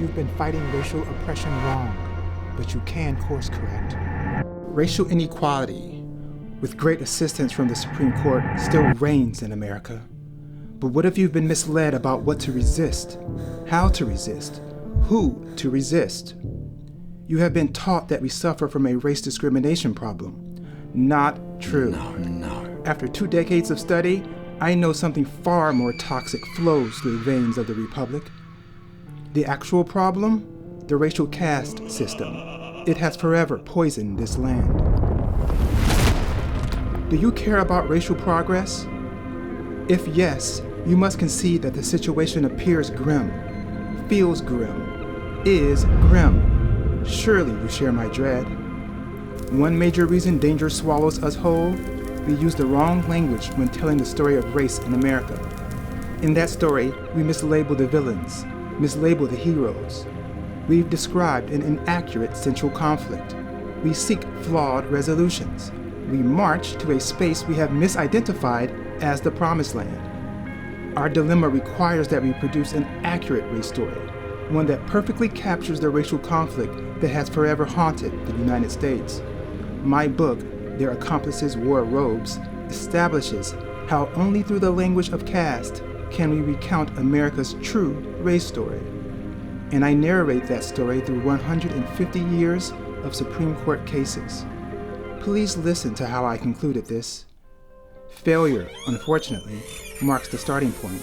You've been fighting racial oppression wrong, but you can course correct. Racial inequality, with great assistance from the Supreme Court, still reigns in America. But what if you've been misled about what to resist, how to resist, who to resist? You have been taught that we suffer from a race discrimination problem. Not true. No. After 2 decades of study, I know something far more toxic flows through the veins of the Republic. The actual problem? The racial caste system. It has forever poisoned this land. Do you care about racial progress? If yes, you must concede that the situation appears grim, feels grim, is grim. Surely you share my dread. One major reason danger swallows us whole: we use the wrong language when telling the story of race in America. In that story, we mislabel the villains, mislabel the heroes. We've described an inaccurate central conflict. We seek flawed resolutions. We march to a space we have misidentified as the Promised Land. Our dilemma requires that we produce an accurate race story, one that perfectly captures the racial conflict that has forever haunted the United States. My book, Their Accomplices Wore Robes, establishes how only through the language of caste can we recount America's true race story. And I narrate that story through 150 years of Supreme Court cases. Please listen to how I concluded this. Failure, unfortunately, marks the starting point.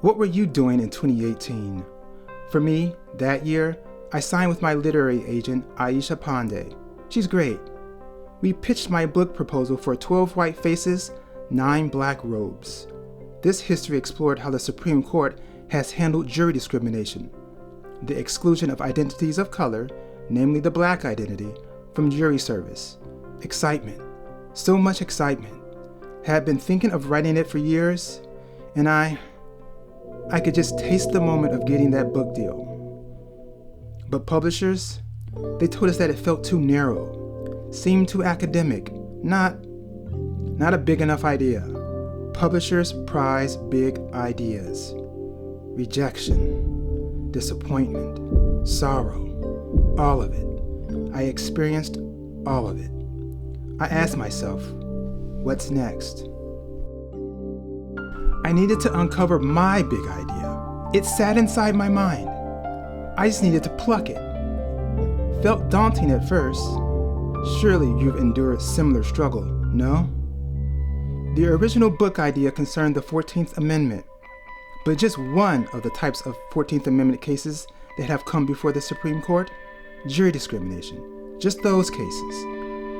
What were you doing in 2018? For me, that year, I signed with my literary agent, Aisha Pandey. She's great. We pitched my book proposal for 12 white faces, 9 black robes. This history explored how the Supreme Court has handled jury discrimination, the exclusion of identities of color, namely the black identity, from jury service. Excitement. So much excitement. Had been thinking of writing it for years, and I could just taste the moment of getting that book deal. But publishers, they told us that it felt too narrow, seemed too academic, not a big enough idea. Publishers prize big ideas. Rejection, disappointment, sorrow, all of it. I experienced all of it. I asked myself, what's next? I needed to uncover my big idea. It sat inside my mind. I just needed to pluck it. Felt daunting at first. Surely you've endured similar struggle, no? The original book idea concerned the 14th Amendment, but just one of the types of 14th Amendment cases that have come before the Supreme Court: jury discrimination. Just those cases.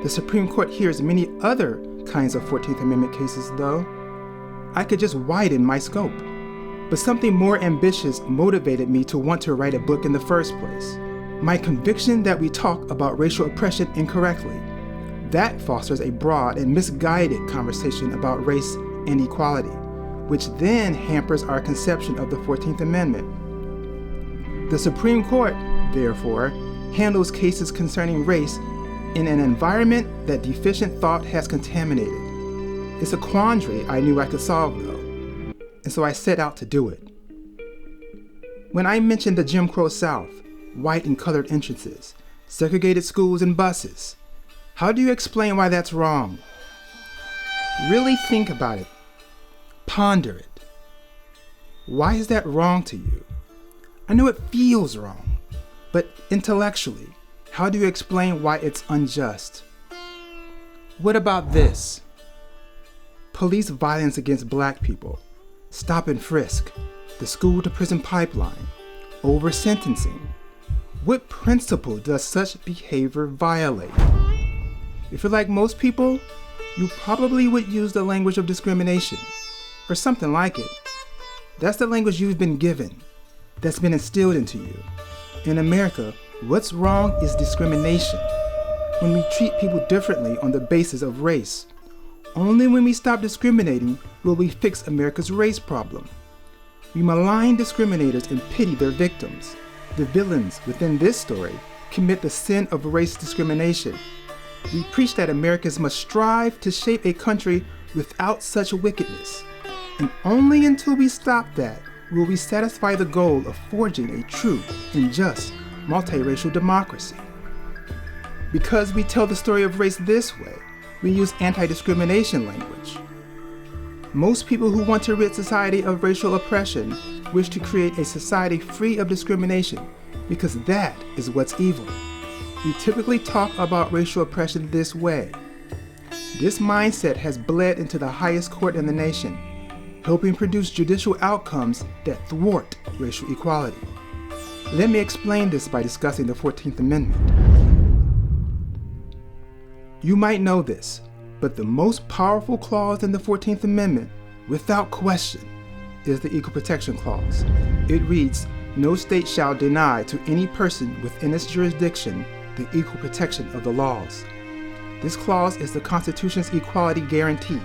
The Supreme Court hears many other kinds of 14th Amendment cases, though. I could just widen my scope. But something more ambitious motivated me to want to write a book in the first place. My conviction that we talk about racial oppression incorrectly. That fosters a broad and misguided conversation about race and equality, which then hampers our conception of the 14th Amendment. The Supreme Court, therefore, handles cases concerning race in an environment that deficient thought has contaminated. It's a quandary I knew I could solve, though, and so I set out to do it. When I mentioned the Jim Crow South, white and colored entrances, segregated schools and buses, how do you explain why that's wrong? Really think about it. Ponder it. Why is that wrong to you? I know it feels wrong, but intellectually, how do you explain why it's unjust? What about this? Police violence against black people, stop and frisk, the school to prison pipeline, over-sentencing. What principle does such behavior violate? If you're like most people, you probably would use the language of discrimination, or something like it. That's the language you've been given, that's been instilled into you. In America, what's wrong is discrimination. When we treat people differently on the basis of race. Only when we stop discriminating will we fix America's race problem. We malign discriminators and pity their victims. The villains within this story commit the sin of race discrimination. We preach that Americans must strive to shape a country without such wickedness. And only until we stop that will we satisfy the goal of forging a true and just multiracial democracy. Because we tell the story of race this way, we use anti-discrimination language. Most people who want to rid society of racial oppression wish to create a society free of discrimination because that is what's evil. We typically talk about racial oppression this way. This mindset has bled into the highest court in the nation, helping produce judicial outcomes that thwart racial equality. Let me explain this by discussing the 14th Amendment. You might know this, but the most powerful clause in the 14th Amendment, without question, is the Equal Protection Clause. It reads, "No state shall deny to any person within its jurisdiction the equal protection of the laws." This clause is the Constitution's equality guarantee.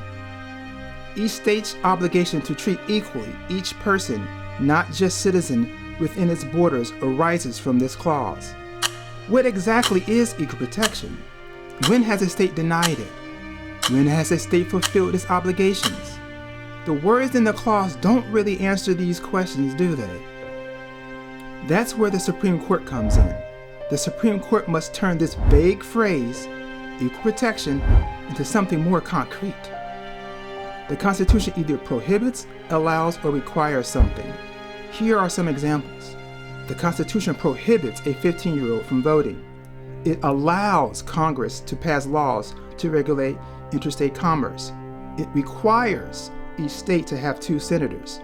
Each state's obligation to treat equally each person, not just citizen, within its borders arises from this clause. What exactly is equal protection? When has a state denied it? When has a state fulfilled its obligations? The words in the clause don't really answer these questions, do they? That's where the Supreme Court comes in. The Supreme Court must turn this vague phrase, equal protection, into something more concrete. The Constitution either prohibits, allows, or requires something. Here are some examples. The Constitution prohibits a 15-year-old from voting. It allows Congress to pass laws to regulate interstate commerce. It requires each state to have 2 senators.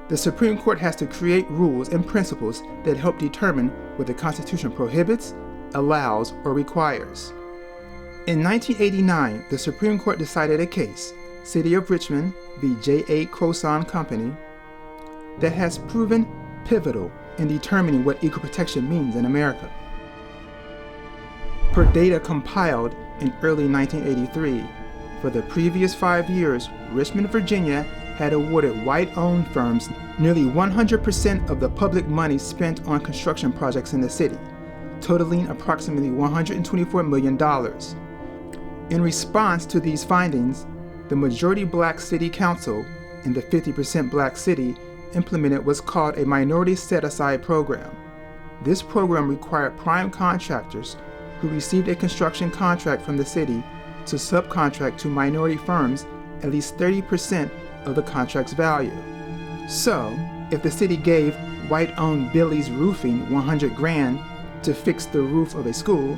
The Supreme Court has to create rules and principles that help determine what the Constitution prohibits, allows, or requires. In 1989, the Supreme Court decided a case, City of Richmond v. J.A. Croson Company, that has proven pivotal in determining what equal protection means in America. Per data compiled in early 1983, for the previous 5 years, Richmond, Virginia had awarded white-owned firms nearly 100% of the public money spent on construction projects in the city, totaling approximately $124 million. In response to these findings, the majority black city council in the 50% black city implemented what's called a minority set-aside program. This program required prime contractors who received a construction contract from the city to subcontract to minority firms at least 30% of the contract's value. So, if the city gave white-owned Billy's Roofing $100,000 to fix the roof of a school,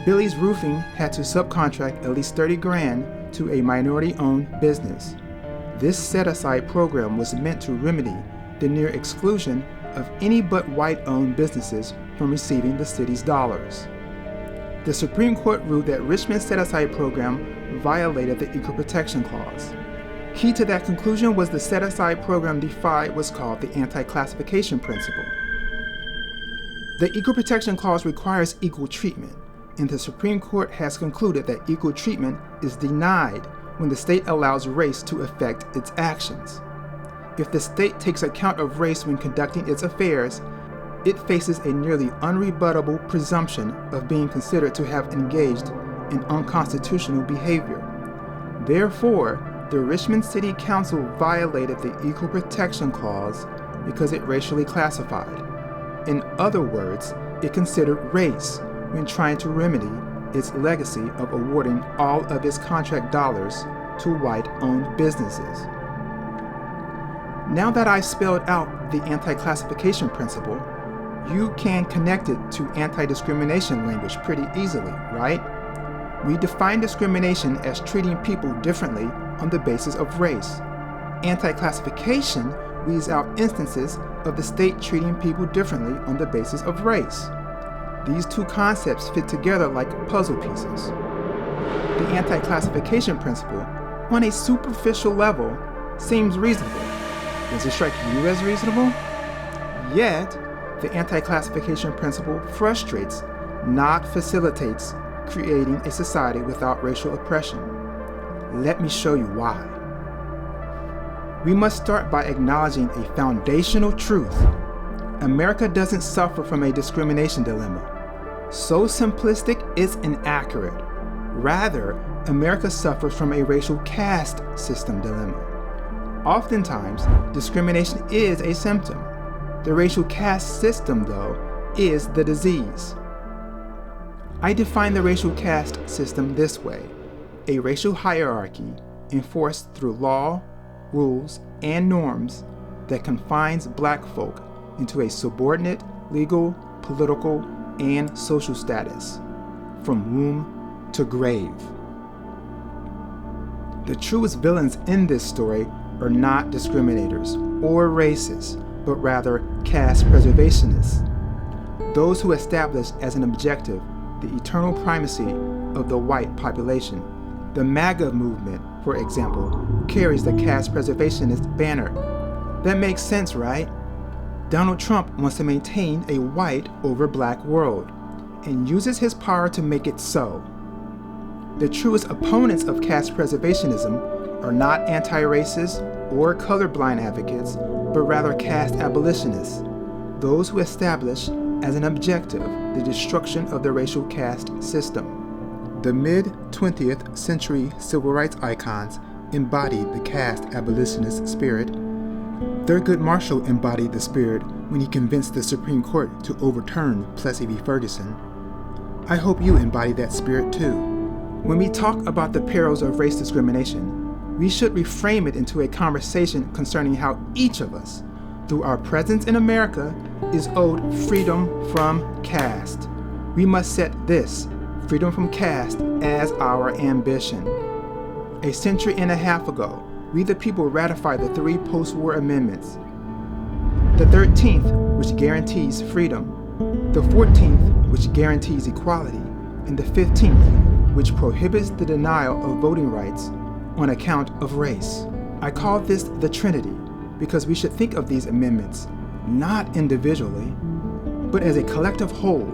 Billy's Roofing had to subcontract at least $30,000 to a minority-owned business. This set-aside program was meant to remedy the near exclusion of any but white-owned businesses from receiving the city's dollars. The Supreme Court ruled that Richmond's set-aside program violated the Equal Protection Clause. Key to that conclusion was the set-aside program defied what's called the anti-classification principle. The Equal Protection Clause requires equal treatment, and the Supreme Court has concluded that equal treatment is denied when the state allows race to affect its actions. If the state takes account of race when conducting its affairs, it faces a nearly unrebuttable presumption of being considered to have engaged in unconstitutional behavior. Therefore, the Richmond City Council violated the Equal Protection Clause because it racially classified. In other words, it considered race when trying to remedy its legacy of awarding all of its contract dollars to white-owned businesses. Now that I've spelled out the anti-classification principle, you can connect it to anti-discrimination language pretty easily, right? We define discrimination as treating people differently on the basis of race. Anti-classification weeds out instances of the state treating people differently on the basis of race. These two concepts fit together like puzzle pieces. The anti-classification principle, on a superficial level, seems reasonable. Does it strike you as reasonable? Yet, the anti-classification principle frustrates, not facilitates, creating a society without racial oppression. Let me show you why. We must start by acknowledging a foundational truth. America doesn't suffer from a discrimination dilemma. So simplistic, it's inaccurate. Rather, America suffers from a racial caste system dilemma. Oftentimes, discrimination is a symptom. The racial caste system, though, is the disease. I define the racial caste system this way: a racial hierarchy enforced through law, rules, and norms that confines black folk into a subordinate legal, political, and social status, from womb to grave. The truest villains in this story are not discriminators or racists, but rather caste preservationists, those who establish as an objective the eternal primacy of the white population. The MAGA movement, for example, carries the caste preservationist banner. That makes sense, right? Donald Trump wants to maintain a white over black world and uses his power to make it so. The truest opponents of caste preservationism are not anti-racist or colorblind advocates, but rather caste abolitionists, those who establish as an objective the destruction of the racial caste system. The mid-20th century civil rights icons embodied the caste abolitionist spirit. Thurgood Marshall embodied the spirit when he convinced the Supreme Court to overturn Plessy v. Ferguson. I hope you embody that spirit too. When we talk about the perils of race discrimination, we should reframe it into a conversation concerning how each of us, through our presence in America, is owed freedom from caste. We must set this, freedom from caste, as our ambition. A century and a half ago, we the people ratified the 3 post-war amendments. The 13th, which guarantees freedom, the 14th, which guarantees equality, and the 15th, which prohibits the denial of voting rights on account of race. I call this the Trinity because we should think of these amendments not individually, but as a collective whole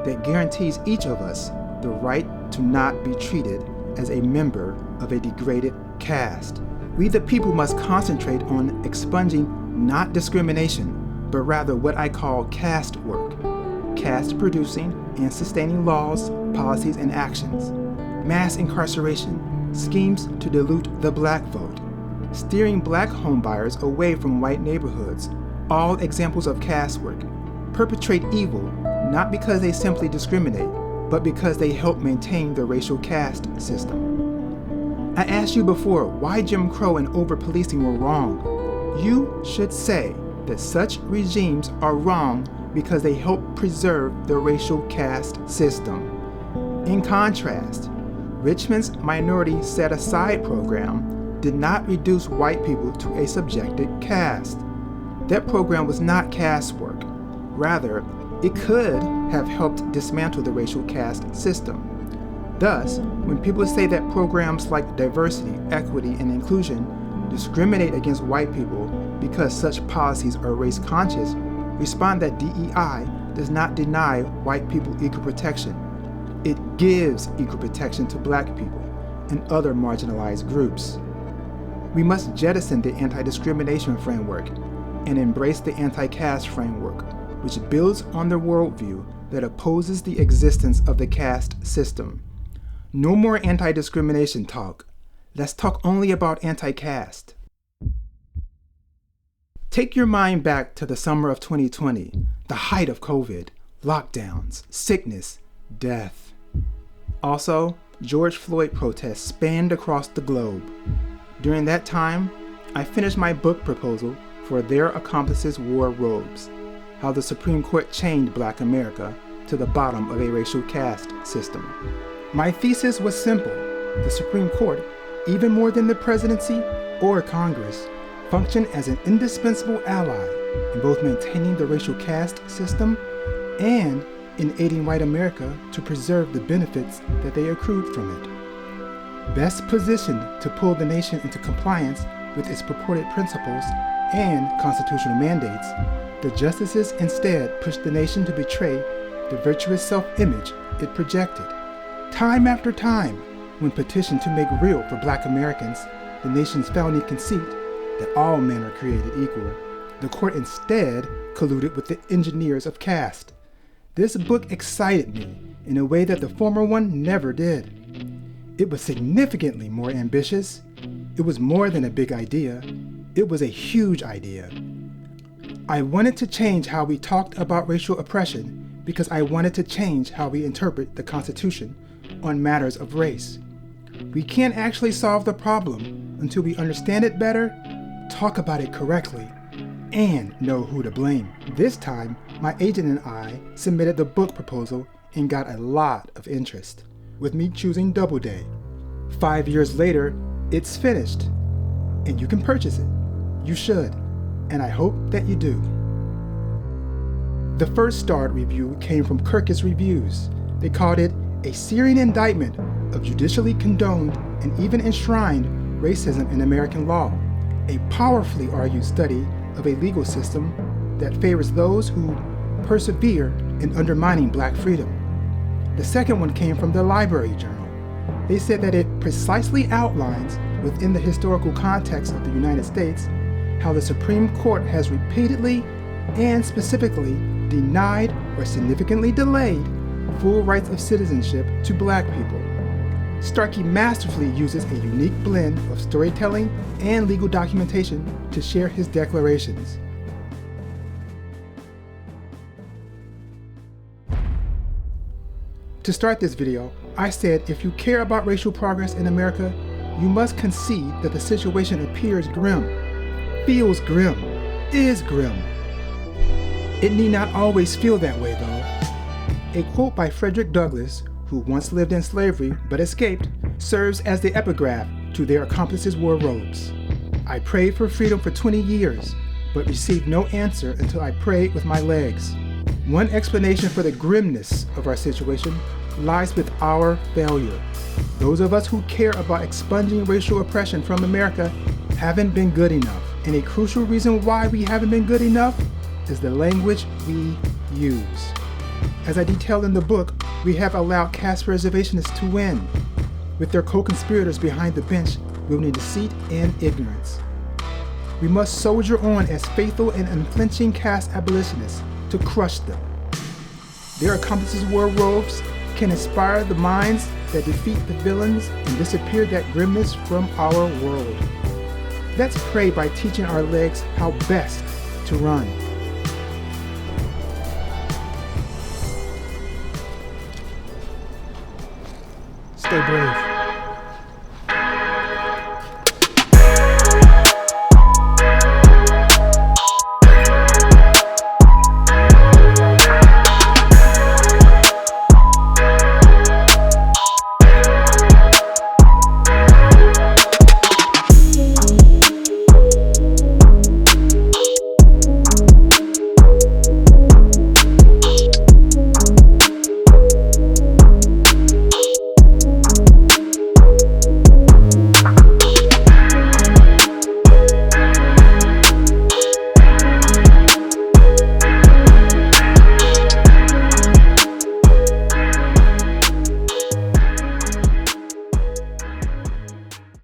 that guarantees each of us the right to not be treated as a member of a degraded caste. We the people must concentrate on expunging not discrimination, but rather what I call caste work, caste producing and sustaining laws, policies, and actions, mass incarceration, schemes to dilute the black vote, steering black homebuyers away from white neighborhoods, all examples of caste work, perpetrate evil not because they simply discriminate, but because they help maintain the racial caste system. I asked you before why Jim Crow and over-policing were wrong. You should say that such regimes are wrong because they help preserve the racial caste system. In contrast, Richmond's Minority Set-Aside program did not reduce white people to a subjected caste. That program was not caste work. Rather, it could have helped dismantle the racial caste system. Thus, when people say that programs like diversity, equity, and inclusion discriminate against white people because such policies are race conscious, respond that DEI does not deny white people equal protection. It gives equal protection to black people and other marginalized groups. We must jettison the anti-discrimination framework and embrace the anti-caste framework, which builds on the worldview that opposes the existence of the caste system. No more anti-discrimination talk. Let's talk only about anti-caste. Take your mind back to the summer of 2020, the height of COVID, lockdowns, sickness, death. Also, George Floyd protests spanned across the globe. During that time, I finished my book proposal for Their Accomplices Wore Robes: How the Supreme Court Chained Black America to the Bottom of a Racial Caste System. My thesis was simple. The Supreme Court, even more than the presidency or Congress, functioned as an indispensable ally in both maintaining the racial caste system and in aiding white America to preserve the benefits that they accrued from it. Best positioned to pull the nation into compliance with its purported principles and constitutional mandates, the justices instead pushed the nation to betray the virtuous self-image it projected. Time after time, when petitioned to make real for Black Americans the nation's founding conceit that all men are created equal, the court instead colluded with the engineers of caste. This book excited me in a way that the former one never did. It was significantly more ambitious. It was more than a big idea. It was a huge idea. I wanted to change how we talked about racial oppression because I wanted to change how we interpret the Constitution on matters of race. We can't actually solve the problem until we understand it better, talk about it correctly, and know who to blame. This time, my agent and I submitted the book proposal and got a lot of interest, with me choosing Doubleday. 5 years later, it's finished, and you can purchase it. You should, and I hope that you do. The first starred review came from Kirkus Reviews. They called it a searing indictment of judicially condoned and even enshrined racism in American law, a powerfully argued study of a legal system that favors those who persevere in undermining Black freedom. The second one came from the Library Journal. They said that it precisely outlines, within the historical context of the United States, how the Supreme Court has repeatedly and specifically denied or significantly delayed full rights of citizenship to Black people. Starkey masterfully uses a unique blend of storytelling and legal documentation to share his declarations. To start this video, I said if you care about racial progress in America, you must concede that the situation appears grim, feels grim, is grim. It need not always feel that way though. A quote by Frederick Douglass, who once lived in slavery but escaped, serves as the epigraph to Their Accomplices Wore Robes. I prayed for freedom for 20 years, but received no answer until I prayed with my legs. One explanation for the grimness of our situation lies with our failure. Those of us who care about expunging racial oppression from America haven't been good enough. And a crucial reason why we haven't been good enough is the language we use. As I detailed in the book, we have allowed caste reservationists to win. With their co-conspirators behind the bench, wielding deceit and ignorance. We must soldier on as faithful and unflinching caste abolitionists to crush them. Their Accomplices Wore Robes can inspire the minds that defeat the villains and disappear that grimness from our world. Let's pray by teaching our legs how best to run. Stay brave.